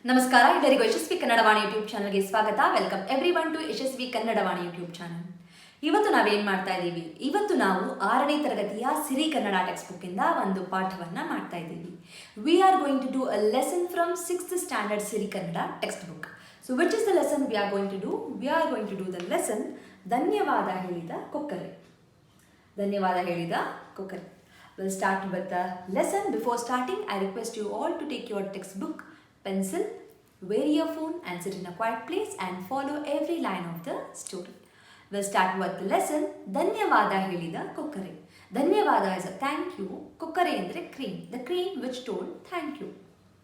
ನಮಸ್ಕಾರ, ಎಲ್ಲರಿಗೂ ಯಶಸ್ವಿ ಕನ್ನಡ ವಾಣಿ ಯೂಟ್ಯೂಬ್ ಚಾನಲ್ಗೆ ಸ್ವಾಗತ. Welcome everyone to Yashasvi Kannada Vani YouTube channel. ಇವತ್ತು ನಾವೇನು ಮಾಡ್ತಾ ಇದ್ದೀವಿ? ಇವತ್ತು ನಾವು 6ನೇ ತರಗತಿಯ ಸಿರಿ ಕನ್ನಡ ಟೆಕ್ಸ್ಟ್ ಬುಕ್ ಇಂದ ಒಂದು ಪಾಠವನ್ನು ಮಾಡ್ತಾ ಇದ್ದೀವಿ. We are going to do a lesson from 6th standard Siri Kannada text book. So which is the lesson we are going to do? We are going to do the lesson ಧನ್ಯವಾದ ಹೇಳಿದ ಕೊಕ್ಕರೆ. ಧನ್ಯವಾದ ಹೇಳಿದ ಕೊಕ್ಕರೆ. We'll start with the lesson. Before starting, I request you all to take your textbook, pencil, wear your phone and sit in a quiet place and follow every line of the story. We'll start with the lesson. Dhanyavaadha helida kokkare. Dhanyavaadha is a thank you. Kokkare andre crane. The crane which told thank you.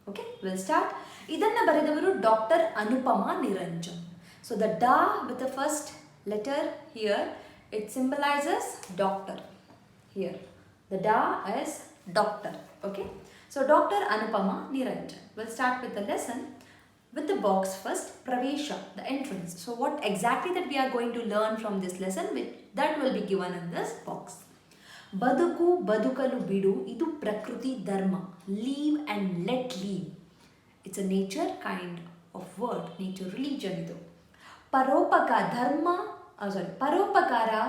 Okay, we'll start. Idanna baridavaru Dr. Anupama Niranjan. So the da with the first letter here, it symbolizes doctor. Here, the da is doctor. Okay, so Dr. Anupama Niranjan. We'll start with the lesson. With the box first, Pravesha, the entrance. So what exactly that we are going to learn from this lesson, that will be given in this box. Baduku badukalu bidu, idu prakriti dharma. Leave and let leave. It's a nature kind of word, nature religion idu. Paropaka dharma, paropakara,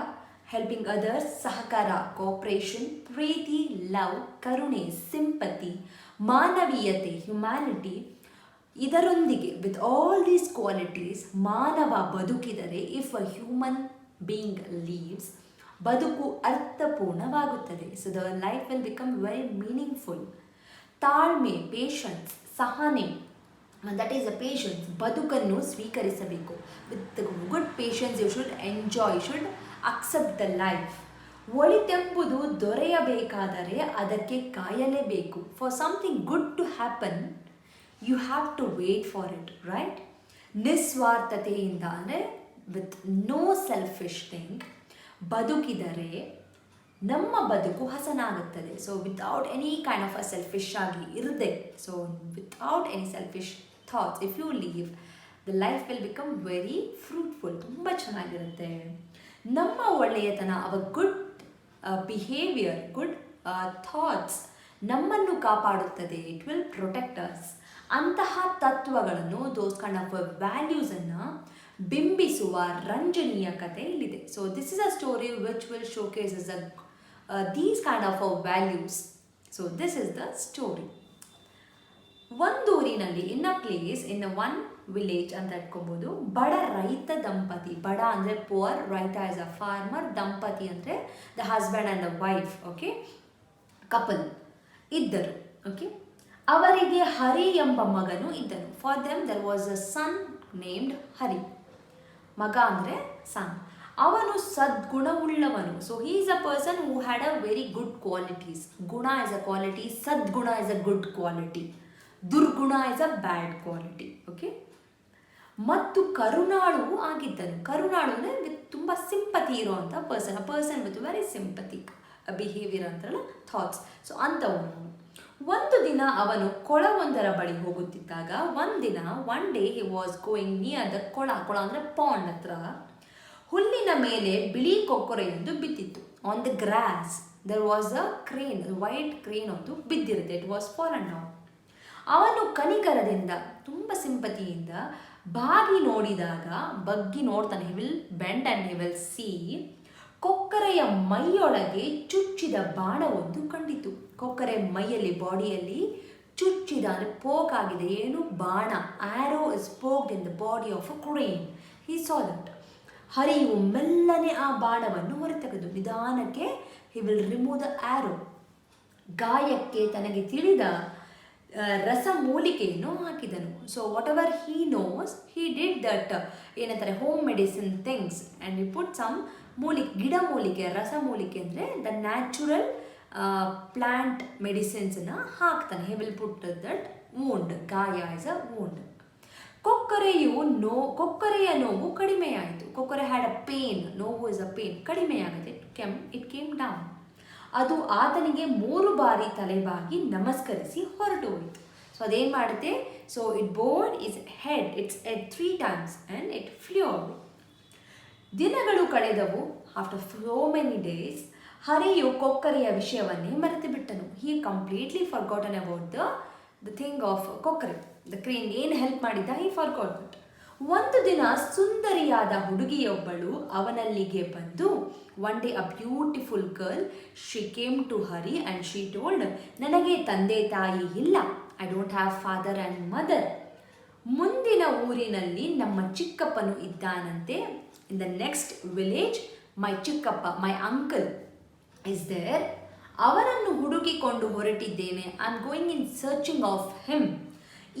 helping others, sahakara, cooperation, preeti, love, karune, sympathy, manaviyate, humanity. ಇದರೊಂದಿಗೆ with all these qualities ಮಾನವ ಬದುಕಿದರೆ, if a human being lives, ಬದುಕು ಅರ್ಥಪೂರ್ಣವಾಗುತ್ತದೆ. So the life will become very meaningful. ತಾಳ್ಮೆ, patience, ಸಹನೆ, that is a patience. ಬದುಕನ್ನು ಸ್ವೀಕರಿಸಬೇಕು. With good patience you should enjoy, you should accept the life. ಒಳಿತೆಂಬುದು ದೊರೆಯಬೇಕಾದರೆ ಅದಕ್ಕೆ ಕಾಯಲೇಬೇಕು. For something good to happen, you have to wait for it, right? ನಿಸ್ವಾರ್ಥತೆಯಿಂದ ಅಂದರೆ ವಿತ್ ನೋ ಸೆಲ್ಫಿಶ್ ಥಿಂಗ್ ಬದುಕಿದರೆ ನಮ್ಮ ಬದುಕು ಹಸನಾಗುತ್ತದೆ. So without any kind of a selfish ಆಗಿ ಇರದೆ, so without any selfish thoughts if you leave, the life will become very fruitful. ತುಂಬ ಚೆನ್ನಾಗಿರುತ್ತೆ. ನಮ್ಮ ಒಳ್ಳೆಯತನ, our good behaviour, good thoughts ನಮ್ಮನ್ನು ಕಾಪಾಡುತ್ತದೆ. It will protect us. ಅಂತಹ ತತ್ವಗಳನ್ನು, ದೋಸ್ ಕೈಂಡ್ ಆಫ್ ವ್ಯಾಲ್ಯೂಸನ್ನು ಬಿಂಬಿಸುವ ರಂಜನೀಯ ಕಥೆ ಇಲ್ಲಿದೆ. So this is a story which will showcases these kind of values. So this is the story. ಒಂದೂರಿನಲ್ಲಿ, in a place, in one village ಅಂತ ಇಟ್ಕೊಬೋದು, ಬಡ ರೈತ ದಂಪತಿ. ಬಡ ಅಂದರೆ ಪುವರ್, ರೈತ ಇಸ್ ಅ ಫಾರ್ಮರ್, ದಂಪತಿ ಅಂದರೆ the husband and the wife, okay, couple ಇದ್ದರು. ಓಕೆ, ಅವರಿಗೆ ಹರಿ ಎಂಬ ಮಗನು ಇದ್ದನು. For them there was a son named Hari. ಮಗ ಅಂದರೆ ಸನ್. ಅವನು ಸದ್ಗುಣವುಳ್ಳವನು. So he is a person who had a very good qualities. ಗುಣ ಇಸ್ ಅ ಕ್ವಾಲಿಟಿ, ಸದ್ಗುಣ ಇಸ್ ಅ ಗುಡ್ ಕ್ವಾಲಿಟಿ, ದುರ್ಗುಣ is a bad quality. Okay, ಮತ್ತು ಕರುಣಾಳು ಆಗಿದ್ದನು. ಕರುಣಾಳು ಅಂದರೆ ವಿತ್ ತುಂಬ ಸಿಂಪತಿ ಇರುವಂಥ person, a person with very sympathetic behaviour ಅಂತಾರಲ್ಲ, ಥಾಟ್ಸ್. ಸೊ ಅಂಥವನು. ಒಂದು ದಿನ ಅವನು ಕೊಳವೊಂದರ ಬಳಿ ಹೋಗುತ್ತಿದ್ದಾಗ, one day he was going near the ಕೊಳ ಅಂದರೆ ಪಾಂಡ್ ಹತ್ರ. ಹುಲ್ಲಿನ ಮೇಲೆ ಬಿಳಿ ಕೊಕ್ಕರೆಯೊಂದು ಬಿದ್ದಿತ್ತು. On the grass there was a crane, white crane ಒಂದು ಬಿದ್ದಿರುತ್ತೆ. It was fallen down. ಅವನು ಕನಿಕರದಿಂದ, ತುಂಬ ಸಿಂಪತಿಯಿಂದ ಬಗ್ಗಿ ನೋಡ್ತಾನೆ. He will bend and he will see. ಕೊಕ್ಕರೆಯ ಮೈಯೊಳಗೆ ಚುಚ್ಚಿದ ಬಾಣವೊಂದು ಕಂಡಿತು. ಕೊಕ್ಕರೆ ಮೈಯಲ್ಲಿ, ಬಾಡಿಯಲ್ಲಿ ಚುಚ್ಚಿದ ಅಂದರೆ ಪೋಕ್ ಆಗಿದೆ. ಏನು? ಬಾಣ. Arrow is poked in the body of a crane. He saw that. ಹರಿಯು ಮೆಲ್ಲನೆ ಆ ಬಾಣವನ್ನು ಹೊರತೆಗೆದು ನಿಧಾನಕ್ಕೆ he will remove the arrow. ಗಾಯಕ್ಕೆ ತನಗೆ ತಿಳಿದ ರಸಮೂಲಿಕೆಯನ್ನು ಹಾಕಿದನು. So what he knows, he did that, ಏನಂತಾರೆ, home medicine things, and he put some ಮೂಲಿಕೆ, ಗಿಡಮೂಲಿಕೆ, ರಸಮೂಲಿಕೆ ಅಂದರೆ ದ ನ್ಯಾಚುರಲ್ ಪ್ಲಾಂಟ್ ಮೆಡಿಸಿನ್ಸನ್ನು ಹಾಕ್ತಾನೆ. He will put that wound. ಗಾಯ ಇಸ್ ಅ ವೂಂಡ್. ಕೊಕ್ಕರೆಯ ನೋವು ಕಡಿಮೆಯಾಯಿತು. ಕೊಕ್ಕರೆ ಹ್ಯಾಡ್ ಅ ಪೇನ್. ನೋವು ಇಸ್ ಅ ಪೇನ್. ಕಡಿಮೆಯಾಗುತ್ತೆ. It came down. ಅದು ಆತನಿಗೆ 3 ಬಾರಿ ತಲೆಬಾಗಿ ನಮಸ್ಕರಿಸಿ ಹೊರಟು ಹೋಯಿತು. ಸೊ ಅದೇನು ಮಾಡುತ್ತೆ? So it bowed his head, its head 3 times and it flew. ದಿನಗಳು ಕಳೆದವು. ಆಫ್ಟರ್ ಸೋ ಮೆನಿ ಡೇಸ್, ಹರಿಯು ಕೊಕ್ಕರೆಯ ವಿಷಯವನ್ನೇ ಮರೆತು ಬಿಟ್ಟನು. He completely forgotten about the thing of ಕೊಕ್ಕರೆ. ದ ಕ್ರೇನ್ ಏನು ಹೆಲ್ಪ್ ಮಾಡಿದ್ದ, ಹಿ ಫಾರ್ಗಾಟ್ ದಟ್. ಒಂದು ದಿನ ಸುಂದರಿಯಾದ ಹುಡುಗಿಯೊಬ್ಬಳು ಅವನಲ್ಲಿಗೆ ಬಂದು, one day a beautiful girl, she came to Hari and she told, ನನಗೆ ತಂದೆ ತಾಯಿ ಇಲ್ಲ, I don't have father and mother. ಮುಂದಿನ ಊರಿನಲ್ಲಿ ನಮ್ಮ ಚಿಕ್ಕಪ್ಪನು ಇದ್ದಾನಂತೆ. In the next village my ಚಿಕ್ಕಪ್ಪ, ಮೈ ಅಂಕಲ್ ಇಸ್ ದೇರ್. ಅವನನ್ನು ಹುಡುಕಿಕೊಂಡು ಹೊರಟಿದ್ದೇನೆ. I am going in searching of him.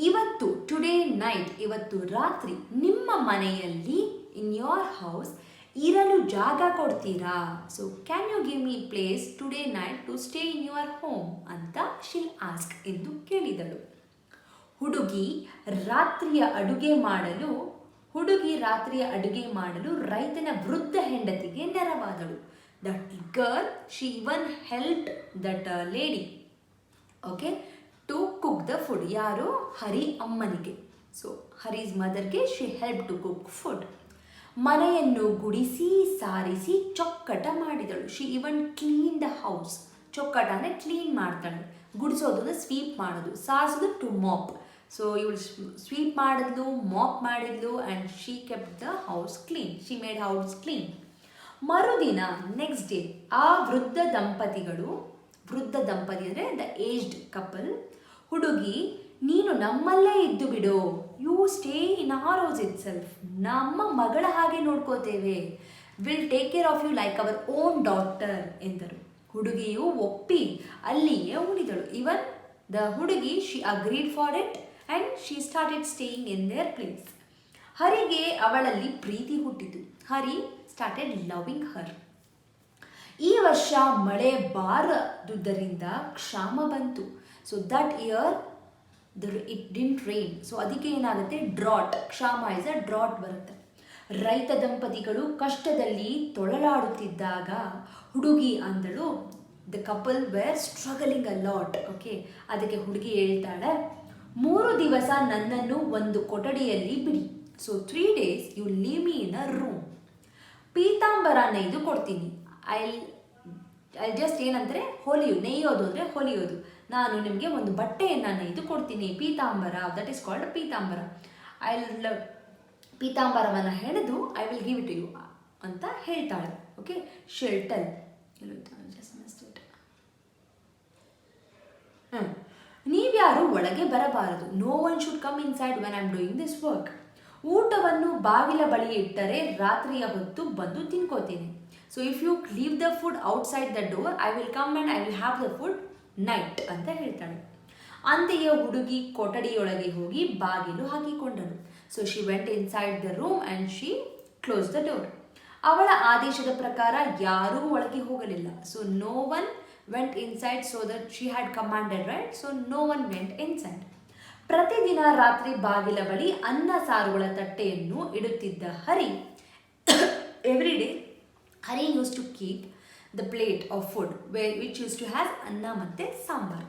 ಇವತ್ತು, ಟುಡೇ ನೈಟ್, ಇವತ್ತು ರಾತ್ರಿ ನಿಮ್ಮ ಮನೆಯಲ್ಲಿ, ಇನ್ ಯೋರ್ ಹೌಸ್, ಇರಲು ಜಾಗ ಕೊಡ್ತೀರಾ? So can you give me place today night to stay in your home ಅಂತ ಶಿಲ್ ಆಸ್ಕ್ ಎಂದು ಕೇಳಿದಳು. ಹುಡುಗಿ ರಾತ್ರಿಯ ಅಡುಗೆ ಮಾಡಲು ರೈತನ ವೃದ್ಧ ಹೆಂಡತಿಗೆ ನೆರವಾದಳು. That girl, she even help that lady, okay, to cook the food. ಯಾರು? ಹರಿ ಅಮ್ಮನಿಗೆ. ಸೊ ಹರೀಸ್ ಮದರ್ಗೆ she help to cook food. ಮನೆಯನ್ನು ಗುಡಿಸಿ ಸಾರಿಸಿ ಚೊಕ್ಕಟ ಮಾಡಿದಳು. She even clean the house. ಚೊಕ್ಕಟ ಅಂದರೆ ಕ್ಲೀನ್ ಮಾಡ್ತಾಳೆ. ಗುಡಿಸೋದು ಅಂದರೆ ಸ್ವೀಪ್ ಮಾಡೋದು, ಸಾರಿಸೋದು ಟು ಮಾಪ್. ಸೊ ಇವಳು ಸ್ವೀಪ್ ಮಾಡಿದ್ಲು, ಮಾಪ್ ಮಾಡಿದ್ಲು, and she kept the house clean. She made house clean. ಮರುದಿನ, ನೆಕ್ಸ್ಟ್ ಡೇ, ಆ ವೃದ್ಧ ದಂಪತಿ ಅಂದರೆ ದ ಏಜ್ಡ್ ಕಪಲ್, ಹುಡುಗಿ, ನೀನು ನಮ್ಮಲ್ಲೇ ಇದ್ದು ಬಿಡು, you stay in our house itself, ನಮ್ಮ ಮಗಳ ಹಾಗೆ ನೋಡ್ಕೋತೇವೆ, will take care of you like our own daughter ಎಂದರು. ಹುಡುಗಿಯು ಒಪ್ಪಿ ಅಲ್ಲಿಯೇ ಉಳಿದಳು. ಇವನ್ ದ ಹುಡುಗಿ, she agreed for it and she started staying in their place. ಹರಿಗೆ ಅವಳಲ್ಲಿ ಪ್ರೀತಿ ಹುಟ್ಟಿತು. Hari started loving her. ಈ ವರ್ಷ ಮಳೆ ಬಾರದುದರಿಂದ ಕ್ಷಾಮ ಬಂತು. So that year it didn't rain. So ಅದಕ್ಕೆ ಏನಾಗುತ್ತೆ? ಡ್ರಾಟ್. ಕ್ಷಾಮ ಇಸ್ ಅ ಡ್ರಾಟ್ ಬರುತ್ತೆ. ರೈತ ದಂಪತಿಗಳು ಕಷ್ಟದಲ್ಲಿ ತೊಳಲಾಡುತ್ತಿದ್ದಾಗ ಹುಡುಗಿ ಅಂದಳು, the couple were struggling a lot. Okay, ಅದಕ್ಕೆ ಹುಡುಗಿ ಹೇಳ್ತಾಳೆ, 3 ದಿವಸ ನನ್ನನ್ನು ಒಂದು ಕೊಠಡಿಯಲ್ಲಿ ಬಿಡಿ. So 3 days you leave me in a room. ಪೀತಾಂಬರ ನೇಯ್ದು ಕೊಡ್ತೀನಿ. ಐ ಜಸ್ಟ್ ಏನಂದರೆ ನೇಯೋದು ಅಂದರೆ ಹೊಲಿಯೋದು. ನಾನು ನಿಮಗೆ ಒಂದು ಬಟ್ಟೆಯನ್ನು ನೇಯ್ದು ಕೊಡ್ತೀನಿ. ಪೀತಾಂಬರ, ದಟ್ ಈಸ್ ಕಾಲ್ಡ್ ಪೀತಾಂಬರ. ಪೀತಾಂಬರವನ್ನು ಹೆಣೆದು I will give it to you ಅಂತ ಹೇಳ್ತಾಳೆ. ಓಕೆ, ಶೆಲ್ಟಲ್. ನೀವ್ಯಾರು ಒಳಗೆ ಬರಬಾರದು. No one should come inside when I am doing this work. ಊಟವನ್ನು ಬಾಗಿಲ ಬಳಿ ಇಟ್ಟರೆ ರಾತ್ರಿಯ ಹೊತ್ತು ಬಂದು ತಿನ್ಕೋತೀನಿ. So if you leave the food outside the door, I will come and I will have the food night ಅಂತ ಹೇಳ್ತಾಳೆ. ಅಂತೆಯೇ ಹುಡುಗಿ ಕೊಠಡಿಯೊಳಗೆ ಹೋಗಿ ಬಾಗಿಲು ಹಾಕಿಕೊಂಡಳು. So she went inside the room and she close the door. ಅವಳ ಆದೇಶದ ಪ್ರಕಾರ ಯಾರೂ ಒಳಗೆ ಹೋಗಲಿಲ್ಲ. So no one went inside, so that she had commanded, right? So no one went inside. ಪ್ರತಿದಿನ ರಾತ್ರಿ ಬಾಗಿಲ ಬಳಿ ಅನ್ನ ಸಾರುಗಳ ತಟ್ಟೆಯನ್ನು ಇಡುತ್ತಿದ್ದ Hari, every day Hari use to keep the plate of food which use to have anna ಮತ್ತು ಸಾಂಬಾರು.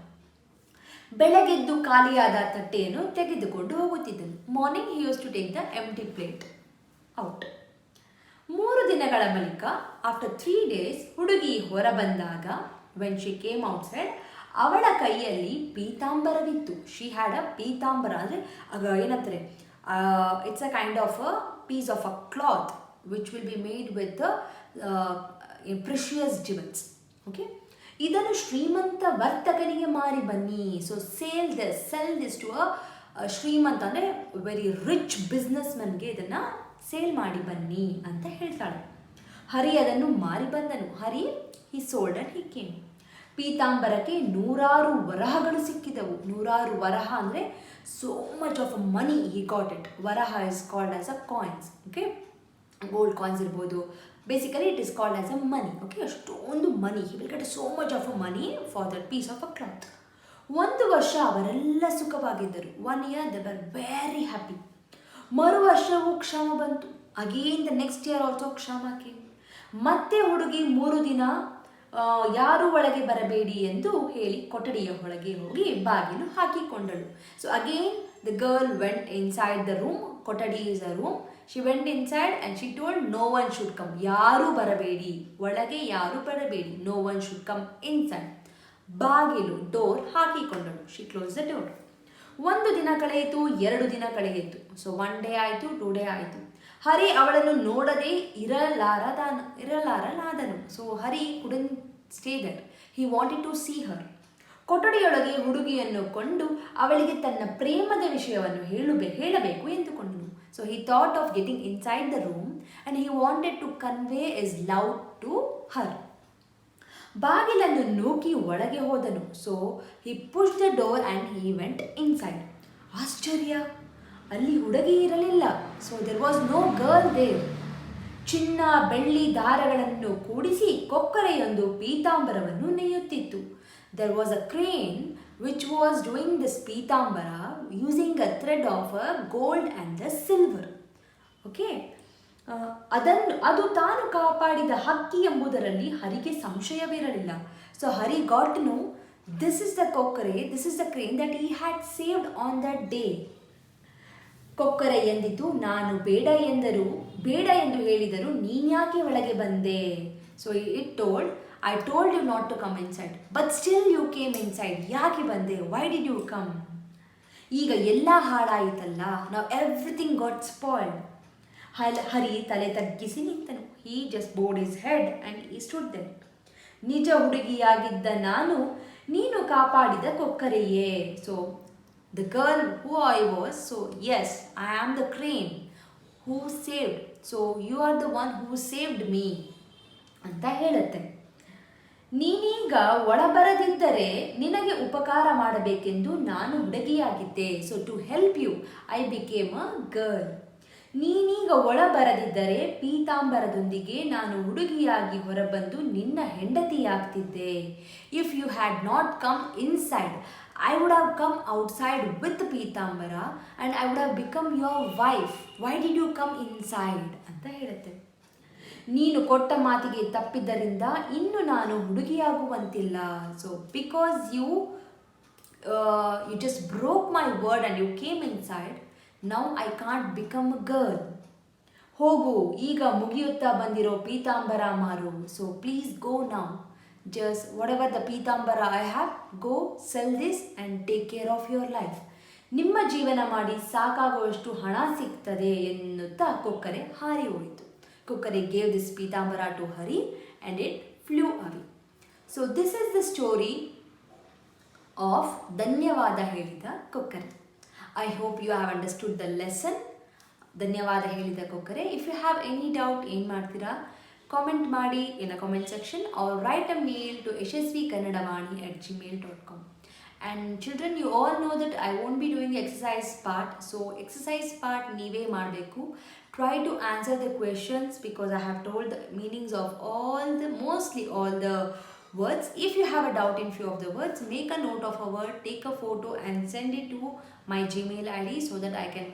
ಬೆಳಗೆದ್ದು ಖಾಲಿಯಾದ ತಟ್ಟೆಯನ್ನು ತೆಗೆದುಕೊಂಡು ಹೋಗುತ್ತಿದ್ದನು. Morning he use to take the empty plate out. 3 ದಿನಗಳ ಬಳಿಕ, ಆಫ್ಟರ್ 3 days, ಹುಡುಗಿ ಹೊರಬಂದಾಗ, ವೆನ್ ಶಿ ಕೇಮ್ ಔಟ್ಸೈಡ್, ಅವಳ ಕೈಯಲ್ಲಿ ಪೀತಾಂಬರವಿತ್ತು. ಶಿ ಹ್ಯಾಡ್ ಅ ಪೀತಾಂಬರ ಅಂದರೆ ಏನಂತಾರೆ, it's a kind of a piece of a cloth which will be made with precious jewels. Okay, ಇದನ್ನು ಶ್ರೀಮಂತ ವರ್ತಕನಿಗೆ ಮಾರಿ ಬನ್ನಿ. So sell this to a shrimanta ಅಂದರೆ ವೆರಿ ರಿಚ್ ಬಿಸ್ನೆಸ್ ಮನ್ಗೆ ಇದನ್ನು ಸೇಲ್ ಮಾಡಿ ಬನ್ನಿ ಅಂತ ಹೇಳ್ತಾಳೆ. ಹರಿ ಅದನ್ನು ಮಾರಿ ಬಂದನು. Hari he sold and he came. ಪೀತಾಂಬರಕ್ಕೆ 100 ವರಹಗಳು ಸಿಕ್ಕಿದವು. 100 ವರಹ ಅಂದರೆ so much of money he got it. Varaha is called as a coins. Okay, gold coins ಇರ್ಬೋದು. Basically it is called as a money. Okay, ಅಷ್ಟೊಂದು money, he will get so much of a money for that piece of a cloth. 1 ವರ್ಷ ಅವರೆಲ್ಲ ಸುಖವಾಗಿದ್ದರು. 1 year they were very happy. ಮರು ವರ್ಷವೂ ಕ್ಷಾಮ ಬಂತು. Again the next year also ಕ್ಷಾಮ came. ಮತ್ತೆ ಹುಡುಗಿ 3 ದಿನ ಯಾರೂ ಒಳಗೆ ಬರಬೇಡಿ ಎಂದು ಹೇಳಿ ಕೊಠಡಿಯ ಒಳಗೆ ಹೋಗಿ ಬಾಗಿಲು ಹಾಕಿಕೊಂಡಳು. So again the girl went inside the room. ಕೊಠಡಿ is a room. She went inside and she told no one should come. ಯಾರೂ ಬರಬೇಡಿ, ಒಳಗೆ ಯಾರೂ ಬರಬೇಡಿ. No one should come inside. ಬಾಗಿಲು ಡೋರ್ ಹಾಕಿಕೊಂಡಳು. She close the door. ಒಂದು ದಿನ ಕಳೆಯಿತು, 2 ದಿನ ಕಳೆಯಿತು. ಸೊ 1 ಡೇ ಆಯಿತು, 2 ಡೇ ಆಯಿತು. ಹರಿ ಅವಳನ್ನು ನೋಡದೆ ಇರಲಾರನಾದನು. So Hari couldn't stay there. He wanted to see her. ಕೊಠಡಿಯೊಳಗೆ ಹುಡುಗಿಯನ್ನು ಕೊಂಡು ಅವಳಿಗೆ ತನ್ನ ಪ್ರೇಮದ ವಿಷಯವನ್ನು ಹೇಳಬೇಕು ಎಂದುಕೊಂಡನು. So he thought of getting inside the room and he wanted to convey his love to her. ಬಾಗಿಲನ್ನು ನೂಕಿ ಒಳಗೆ ಹೋದನು. So he push the door and he went inside. ಆಶ್ಚರ್ಯ, ಅಲ್ಲಿ ಹುಡುಗಿ ಇರಲಿಲ್ಲ. So there was no girl there. ಚಿನ್ನ ಬೆಳ್ಳಿ ದಾರಗಳನ್ನು ಕೂಡಿಸಿ ಕೊಕ್ಕರೆಯೊಂದು ಪೀತಾಂಬರವನ್ನು ನೇಯುತ್ತಿತ್ತು. There was a crane which was doing this ಪೀತಾಂಬರ using a thread of a gold and the silver. Okay. ಅದು ತಾನು ಕಾಪಾಡಿದ ಹಕ್ಕಿ ಎಂಬುದರಲ್ಲಿ ಹರಿಗೆ ಸಂಶಯವಿರಲಿಲ್ಲ. So Hari got to know this is the kokkare, this is the crane that he had saved on that day. ಕೊಕ್ಕರೆ ಎಂದಿತು, ನಾನು ಬೇಡ ಎಂದು ಹೇಳಿದರು, ನೀನ್ಯಾಕೆ ಒಳಗೆ ಬಂದೆ? So it told, I told you not to come inside, but still you came inside. ಯಾಕೆ ಬಂದೆ? Why did you come? ಈಗ ಎಲ್ಲ ಹಾಳಾಯಿತಲ್ಲ. Now everything got spoiled. ಹರಿ ತಲೆ ತಗ್ಗಿಸಿ ನಿಂತನು. He just bowed his head and he stood there. ನಿಜ ಹುಡುಗಿಯಾಗಿದ್ದ ನೀನು ಕಾಪಾಡಿದ ಕೊಕ್ಕರೆಯೇ. So the girl who I was, so yes, I am the crane who saved. So you are the one who saved me ಅಂತ ಹೇಳುತ್ತೆ. ನೀನೀಗ ಒಳಬರದಿದ್ದರೆ ನಿನಗೆ ಉಪಕಾರ ಮಾಡಬೇಕೆಂದು ನಾನು ಹುಡುಗಿಯಾಗಿದ್ದೆ. So to help you I became a girl. ನೀನೀಗ ಒಳಬರದಿದ್ದರೆ ಪೀತಾಂಬರದೊಂದಿಗೆ ನಾನು ಹುಡುಗಿಯಾಗಿ ಹೊರಬಂದು ನಿನ್ನ ಹೆಂಡತಿಯಾಗ್ತಿದ್ದೆ. If you had not come inside I would have come outside with pitambara and I would have become your wife. Why did you come inside ಅಂತ ಹೇಳುತ್ತೆ. ನೀನು ಕೊಟ್ಟ ಮಾತಿಗೆ ತಪ್ಪಿದ್ದರಿಂದ ಇನ್ನು ನಾನು ಹುಡುಗಿಯಾಗುವಂತಿಲ್ಲ. So because you just broke my word and you came inside, now I can't become a girl. ಹೋಗು, ಈಗ ಮುಗಿಯುತ್ತಾ ಬಂದಿರೋ ಪೀತಾಂಬರ ಮಾರು. So please go now. Just what the pitambara I have, go sell this and take care of your life. ನಿಮ್ಮ ಜೀವನ ಮಾಡಿ ಸಾಕಾಗುವಷ್ಟು ಹಣ ಸಿಗ್ತದೆ ಎನ್ನುತ್ತಾ ಕೊಕ್ಕರೆ ಹಾರಿ ಹೋಯಿತು. Kokkare gave this Pitambara to Hari and it flew away. So this is the story of Dhanyavaadha helidha kokkare. I hope you have understood the lesson. Dhanyavaadha helidha kokkare. If you have any doubt, ಏನು ಮಾಡ್ತೀರಾ? Comment ಮಾಡಿ in the comment section or write a mail to yashasvikannadavani@gmail.com. And children, you all know that I won't be doing the exercise part. So exercise part ನೀವೇ ಮಾಡಬೇಕು. Try to answer the questions because I have told the meanings of mostly all the words. If you have a doubt in few of the words, make a note of a word, take a photo and send it to my Gmail ID so that I can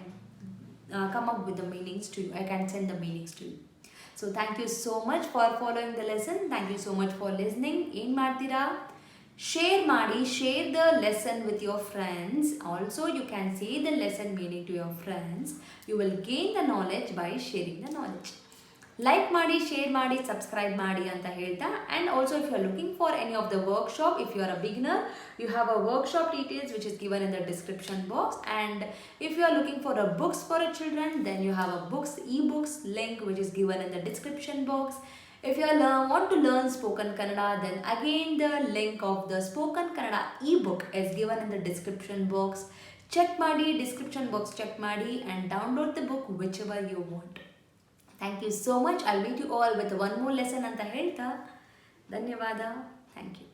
come up with the meanings to you. I can send the meanings to you. So thank you so much for following the lesson. Thank you so much for listening. ಏನು ಮಾಡ್ತೀರಾ? Share ಮಾಡಿ, share the lesson with your friends. Also you can say the lesson meaning to your friends. You will gain the knowledge by sharing the knowledge. Like ಮಾಡಿ, share ಮಾಡಿ, subscribe ಮಾಡಿ ಅಂತ ಹೇಳ್ತಾ. And also if you are looking for any of the workshop, if you are a beginner, you have a workshop details which is given in the description box. And if you are looking for a books for a children, then you have a books e-books link which is given in the description box. If you want to learn spoken Kannada, then again the link of the spoken Kannada ebook is given in the description box. Check ಮಾಡಿ, description box check ಮಾಡಿ and download the book whichever you want. Thank you so much. I'll meet you all with one more lesson ಅಂತ ಹೇಳ್ತಾ ಧನ್ಯವಾದ. Thank you.